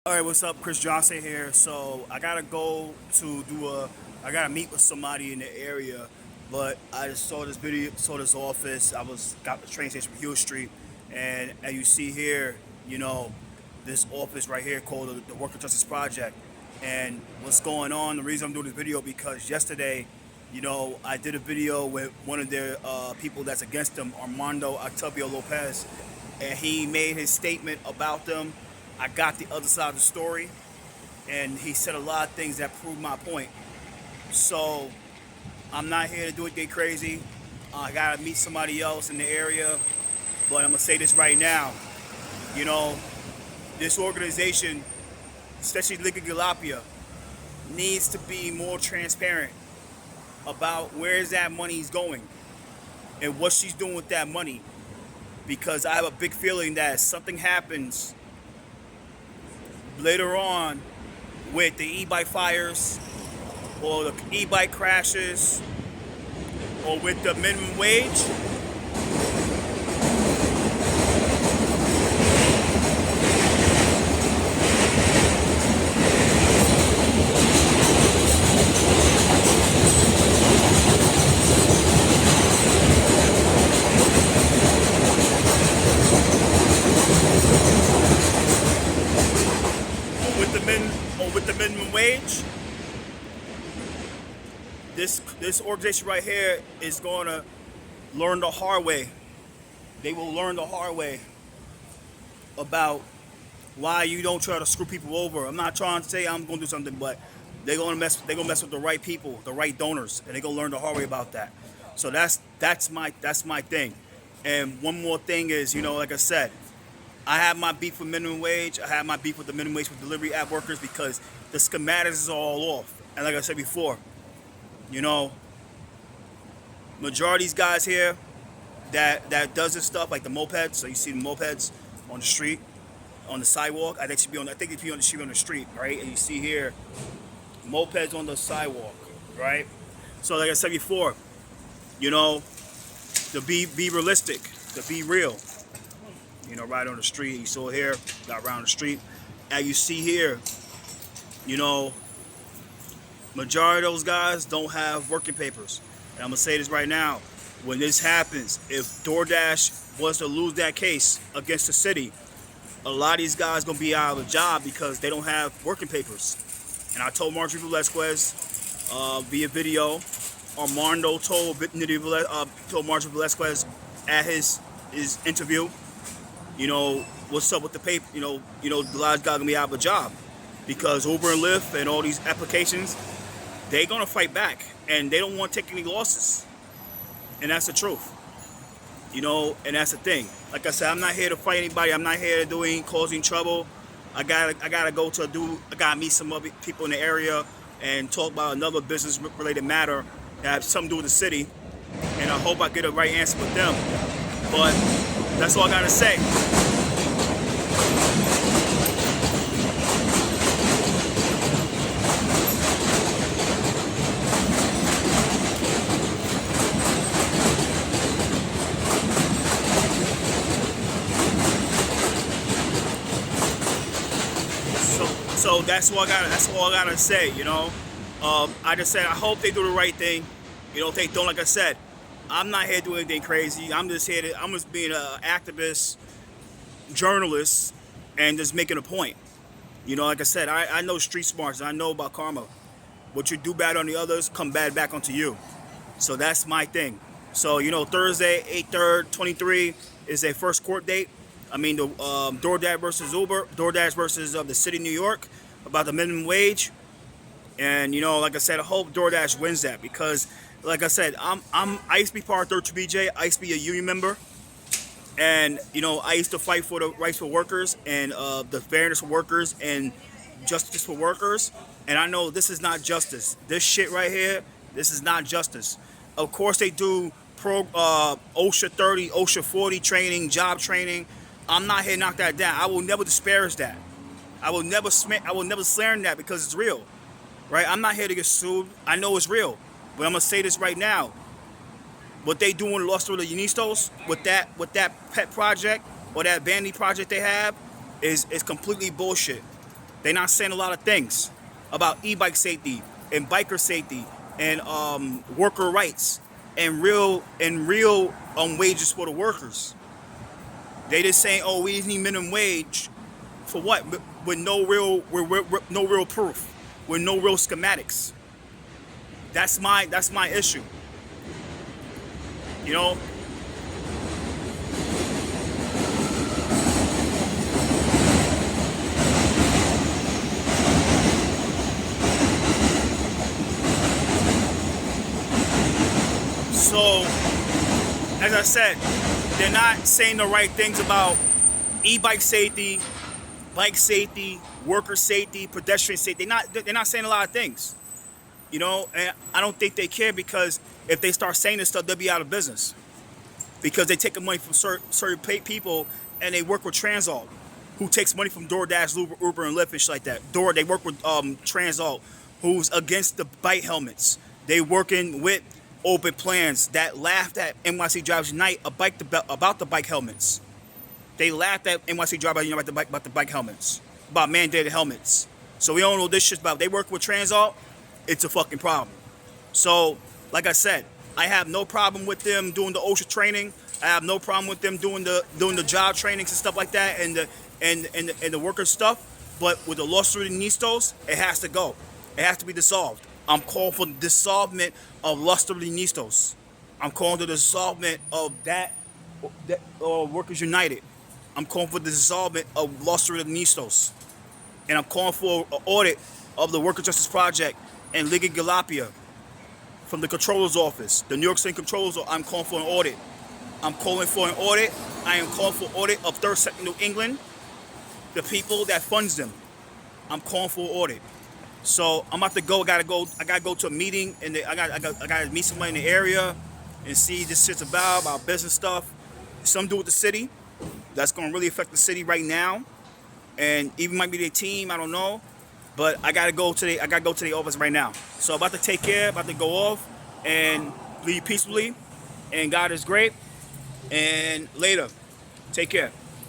All right, what's up? Chris Johnson here. So I gotta go to I gotta meet with somebody in the area, but I just saw this video, saw this office. Got the train station from Hill Street, and as you see here, you know, this office right here called the Worker Justice Project. And what's going on? The reason I'm doing this video because yesterday, I did a video with one of their people that's against them, Armando Octavio Lopez, and he made his statement about them. I got the other side of the story, and he said a lot of things that proved my point. So I'm not here to do anything crazy. I gotta meet somebody else in the area, but I'm gonna say this right now. You know, this organization, especially Liga Galapia, needs to be more transparent about where is that money's going and what she's doing with that money. Because I have a big feeling that something happens later on with the e-bike fires or the e-bike crashes or with the minimum wage, with the minimum wage, this organization right here is going to learn the hard way. They will learn the hard way about why you don't try to screw people over. I'm not trying to say I'm going to do something, but they're gonna mess with the right people, the right donors, and they're gonna learn the hard way about that. So that's my thing. And one more thing is, like I said, I have my beef with minimum wage. I have my beef with the minimum wage with delivery app workers because the schematics is all off. And like I said before, majority of these guys here that does this stuff, like the mopeds. So you see the mopeds on the street, on the sidewalk. I think it should be on the street, right? And you see here mopeds on the sidewalk, right? So like I said before, to be realistic, to be real. Right on the street. You saw here, got around the street. And you see here, majority of those guys don't have working papers. And I'm gonna say this right now. When this happens, if DoorDash was to lose that case against the city, a lot of these guys gonna be out of a job because they don't have working papers. And I told Marjorie Velasquez via video, Armando told Marjorie Velasquez at his interview, what's up with the paper? A lot of guys gonna be out of a job because Uber and Lyft and all these applications, they gonna fight back and they don't want to take any losses. And that's the truth. And that's the thing. Like I said, I'm not here to fight anybody. I'm not here to causing trouble. I gotta meet some other people in the area and talk about another business related matter that has something to do with the city. And I hope I get a right answer with them. But that's all I gotta say. So that's all I gotta say. I just said I hope they do the right thing. If they don't, like I said, I'm not here to do anything crazy. I'm just being an activist, journalist, and just making a point. Like I said, I know street smarts. I know about karma. What you do bad on the others, come bad back onto you. So that's my thing. So, Thursday, 8/3, 23 is their first court date. I mean, the DoorDash versus Uber, DoorDash versus the city of New York about the minimum wage. And, like I said, I hope DoorDash wins that because, like I said, I used to be part of 3BJ. I used to be a union member. And, I used to fight for the rights for workers and the fairness for workers and justice for workers. And I know this is not justice. This shit right here, this is not justice. Of course, they do OSHA 30, OSHA 40 training, job training. I'm not here to knock that down. I will never disparage that. I will never slander that because it's real. Right? I'm not here to get sued. I know it's real. But I'm going to say this right now. What they do in Los Rellenistas with that pet project or that vanity project they have is completely bullshit. They're not saying a lot of things about e-bike safety and biker safety and worker rights and real wages for the workers. They just saying, oh, we need minimum wage for what? With no real proof, with no real schematics. That's my issue. You know. So, as I said, they're not saying the right things about e-bike safety, bike safety, worker safety, pedestrian safety. They're not saying a lot of things, you know. And I don't think they care, because if they start saying this stuff, they'll be out of business, because they take money from certain people, and they work with Transalt, who takes money from DoorDash, Uber, and Lyft and shit like that. They work with Transalt, who's against the bike helmets. They working with open plans that laughed at NYC Drivers Unite about the bike helmets. They laughed at NYC Drivers Unite about the bike helmets, about mandated helmets. So we don't know this shit about. They work with Transalt. It's a fucking problem. So, like I said, I have no problem with them doing the OSHA training. I have no problem with them doing the job trainings and stuff like that, and the worker stuff. But with the Los Sandinistas, it has to go. It has to be dissolved. I'm calling for the dissolvement of Los Sandinistas. I'm calling for the dissolvement of that Workers United. I'm calling for the dissolvement of Los Sandinistas. And I'm calling for an audit of the Worker Justice Project and Liga Galapia from the Controller's Office, the New York State Controller's Office. I'm calling for an audit. I'm calling for an audit. I am calling for audit of Third Sector New England, the people that funds them. I'm calling for an audit. So I'm about to go. I gotta go to a meeting, and I gotta meet somebody in the area and see this shit's about business stuff. Something to do with the city. That's gonna really affect the city right now, and even might be their team. I don't know, but I gotta go to the office right now. So I'm about to take care. About to go off and leave peacefully. And God is great. And later, take care.